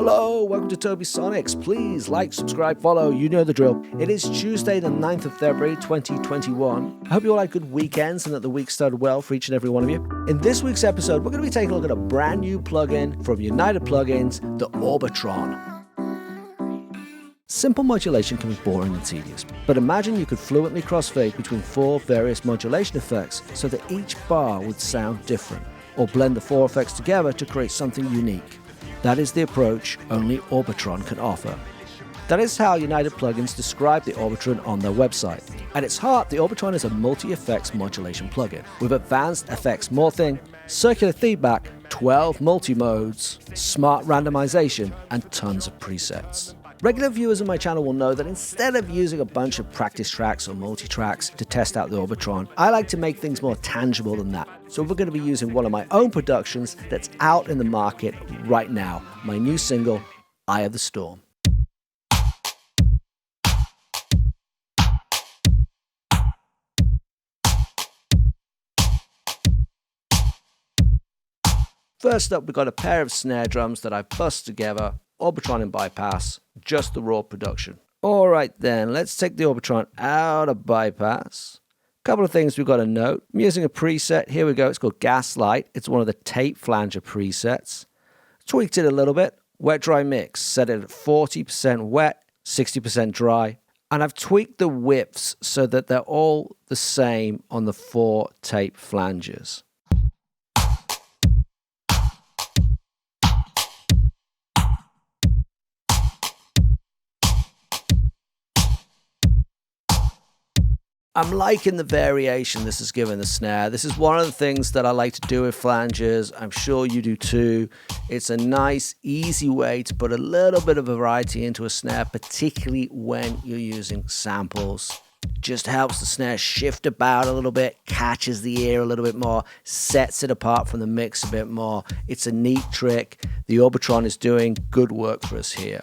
Hello, welcome to Tobisonics. Please like, subscribe, follow. You know the drill. It is Tuesday, the 9th of February, 2021. I hope you all had good weekends and that the week started well for each and every one of you. In this week's episode, we're going to be taking a look at a brand new plugin from United Plugins, the Orbitron. Simple modulation can be boring and tedious, but imagine you could fluently crossfade between 4 various modulation effects so that each bar would sound different, or blend the 4 effects together to create something unique. That is the approach only Orbitron can offer. That is how United Plugins describe the Orbitron on their website. At its heart, the Orbitron is a multi-effects modulation plugin with advanced effects morphing, circular feedback, 12 multi-modes, smart randomization, and tons of presets. Regular viewers of my channel will know that instead of using a bunch of practice tracks or multi-tracks to test out the Orbitron, I like to make things more tangible than that. So we're going to be using one of my own productions that's out in the market right now, my new single, Eye of the Storm. First up, we've got a pair of snare drums that I've bussed together, Orbitron in bypass, just the raw production. Alright then, let's take the Orbitron out of bypass. Couple of things we've got to note. I'm using a preset, here we go, it's called Gaslight. It's one of the tape flanger presets. Tweaked it a little bit, wet dry mix, set it at 40% wet, 60% dry. And I've tweaked the widths so that they're all the same on the 4 tape flangers. I'm liking the variation this has given the snare. This is one of the things that I like to do with flangers. I'm sure you do too. It's a nice, easy way to put a little bit of variety into a snare, particularly when you're using samples. Just helps the snare shift about a little bit, catches the ear a little bit more, sets it apart from the mix a bit more. It's a neat trick. The Orbitron is doing good work for us here.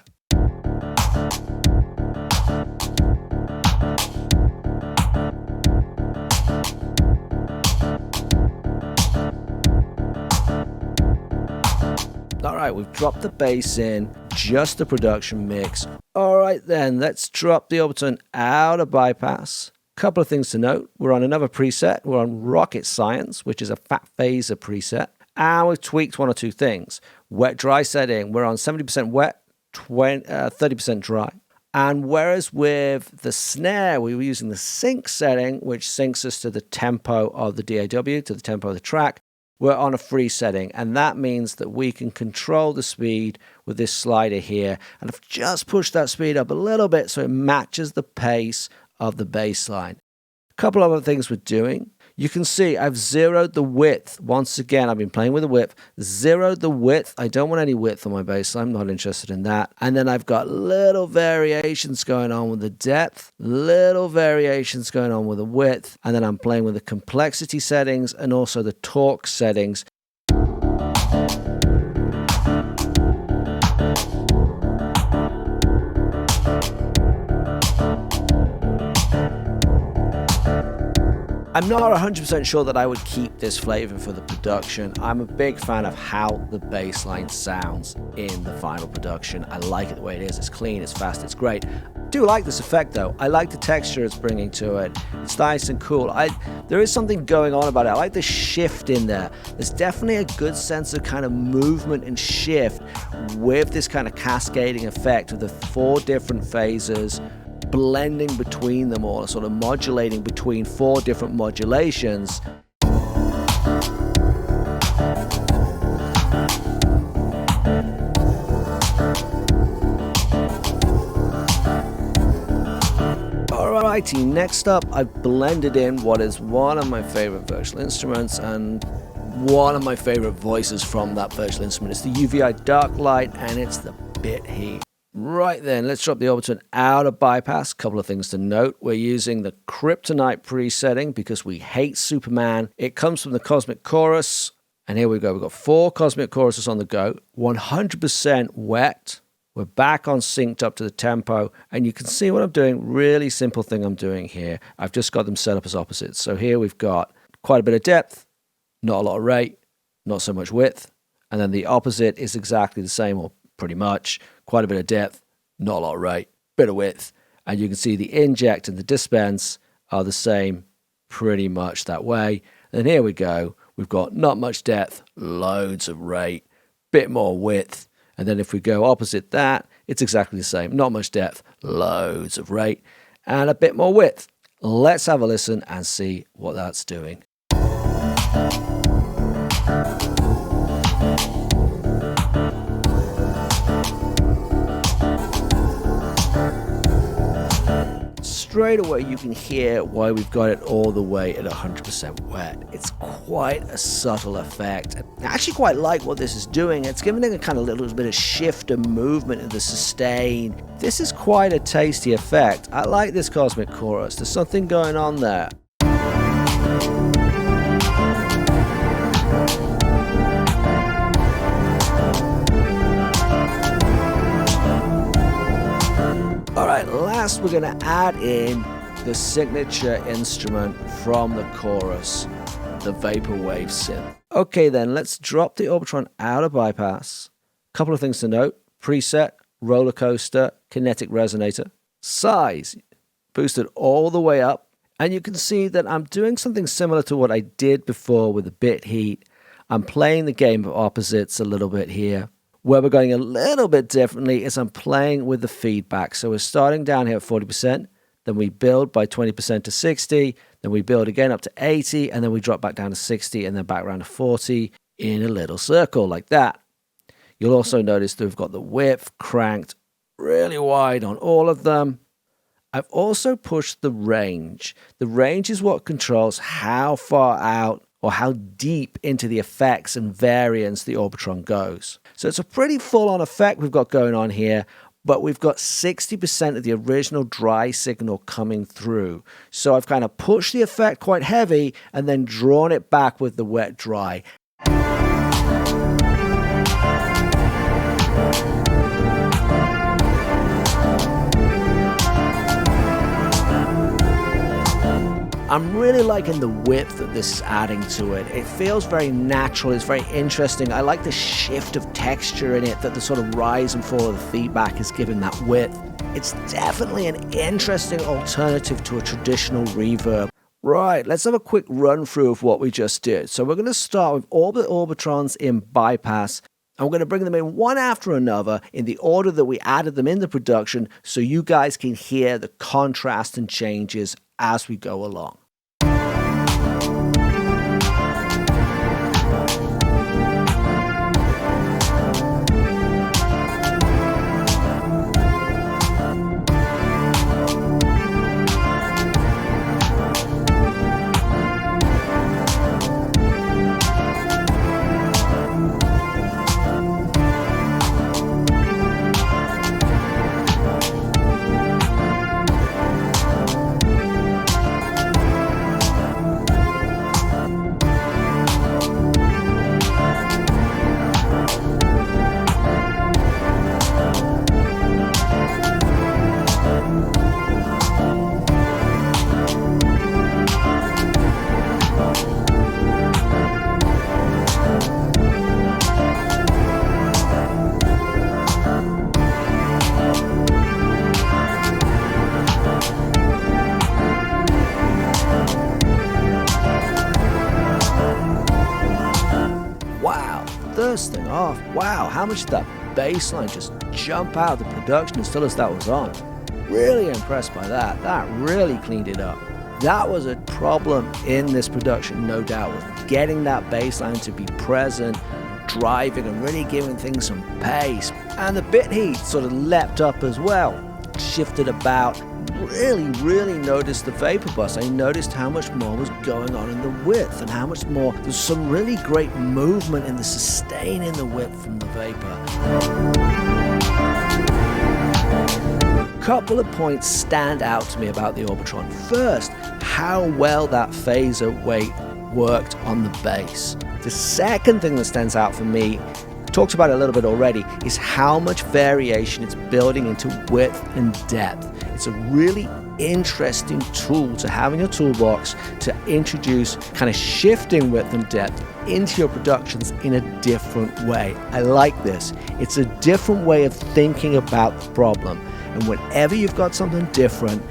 Alright, we've dropped the bass in, just the production mix. Alright then, let's drop the Orbitron out of bypass. Couple of things to note. We're on another preset. We're on Rocket Science, which is a fat phaser preset. And we've tweaked one or two things. Wet dry setting, we're on 70% wet, 30% dry. And whereas with the snare, we were using the sync setting, which syncs us to the tempo of the DAW, to the tempo of the track, we're on a free setting, and that means that we can control the speed with this slider here. And I've just pushed that speed up a little bit so it matches the pace of the bass line. A couple other things we're doing. You can see I've zeroed the width. Once again, I've been playing with the width. Zeroed the width. I don't want any width on my bass line. I'm not interested in that. And then I've got little variations going on with the depth, little variations going on with the width. And then I'm playing with the complexity settings and also the torque settings. I'm not 100% sure that I would keep this flavor for the production. I'm a big fan of how the bass line sounds in the final production. I like it the way it is. It's clean, it's fast, it's great. I do like this effect though. I like the texture it's bringing to it. It's nice and cool. There is something going on about it. I like the shift in there. There's definitely a good sense of kind of movement and shift with this kind of cascading effect of the 4 different phases, blending between them all, sort of modulating between 4 different modulations. Alrighty, next up I've blended in what is one of my favorite virtual instruments and one of my favorite voices from that virtual instrument. It's the UVI Dark Light and it's the Bit Heat. Right then, let's drop the Orbitron out of bypass. Couple of things to note. We're using the Kryptonite presetting because we hate Superman. It comes from the Cosmic Chorus. And here we go. We've got 4 Cosmic Choruses on the go. 100% wet. We're back on synced up to the tempo. And you can see what I'm doing. Really simple thing I'm doing here. I've just got them set up as opposites. So here we've got quite a bit of depth, not a lot of rate, not so much width. And then the opposite is exactly the same, or pretty much. Quite a bit of depth, not a lot of rate, bit of width. And you can see the inject and the dispense are the same pretty much that way. And here we go. We've got not much depth, loads of rate, bit more width. And then if we go opposite that, it's exactly the same. Not much depth, loads of rate, and a bit more width. Let's have a listen and see what that's doing. Straight away you can hear why we've got it all the way at 100% wet. It's quite a subtle effect. I actually quite like what this is doing. It's giving it a kind of little bit of shift and movement in the sustain. This is quite a tasty effect. I like this cosmic chorus. There's something going on there. Alright, last we're going to add in the signature instrument from the chorus, the Vaporwave synth. Okay then, let's drop the Orbitron out of bypass. Couple of things to note: preset, roller coaster, kinetic resonator. Size, boosted all the way up. And you can see that I'm doing something similar to what I did before with the bit heat. I'm playing the game of opposites a little bit here. Where we're going a little bit differently is I'm playing with the feedback. So we're starting down here at 40%, then we build by 20% to 60, then we build again up to 80, and then we drop back down to 60, and then back around to 40 in a little circle like that. You'll also notice that we've got the width cranked really wide on all of them. I've also pushed the range. The range is what controls how far out or how deep into the effects and variance the Orbitron goes. So it's a pretty full-on effect we've got going on here, but we've got 60% of the original dry signal coming through. So I've kind of pushed the effect quite heavy and then drawn it back with the wet dry. I'm really liking the width that this is adding to it. It feels very natural, it's very interesting. I like the shift of texture in it, that the sort of rise and fall of the feedback is giving that width. It's definitely an interesting alternative to a traditional reverb. Right, let's have a quick run through of what we just did. So we're going to start with all the Orbitrons in bypass, and we're going to bring them in one after another in the order that we added them in the production, so you guys can hear the contrast and changes as we go along. First thing off, wow, how much did that bass line just jump out of the production as still as that was on? Really impressed by that. That really cleaned it up. That was a problem in this production, no doubt, with getting that bass line to be present, driving and really giving things some pace. And the bit heat sort of leapt up as well, shifted about. Really noticed the vapor bus. I noticed how much more was going on in the width and how much more. There's some really great movement in the sustain in the width from the vapor. Couple of points stand out to me about the Orbitron. First, how well that phaser weight worked on the bass. The second thing that stands out for me, talked about it a little bit already, is how much variation it's building into width and depth. It's a really interesting tool to have in your toolbox to introduce kind of shifting width and depth into your productions in a different way. I like this. It's a different way of thinking about the problem. And whenever you've got something different,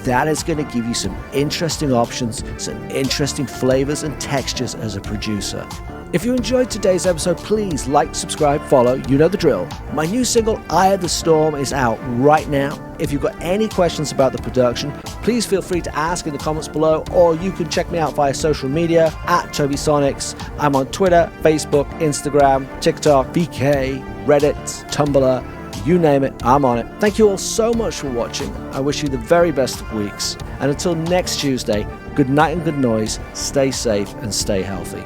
that is going to give you some interesting options, some interesting flavors and textures as a producer. If you enjoyed today's episode, please like, subscribe, follow, you know the drill. My new single, Eye of the Storm, is out right now. If you've got any questions about the production, please feel free to ask in the comments below, or you can check me out via social media at Tobisonics. I'm on Twitter, Facebook, Instagram, TikTok, VK, Reddit, Tumblr, you name it, I'm on it. Thank you all so much for watching. I wish you the very best of weeks. And until next Tuesday, good night and good noise, stay safe and stay healthy.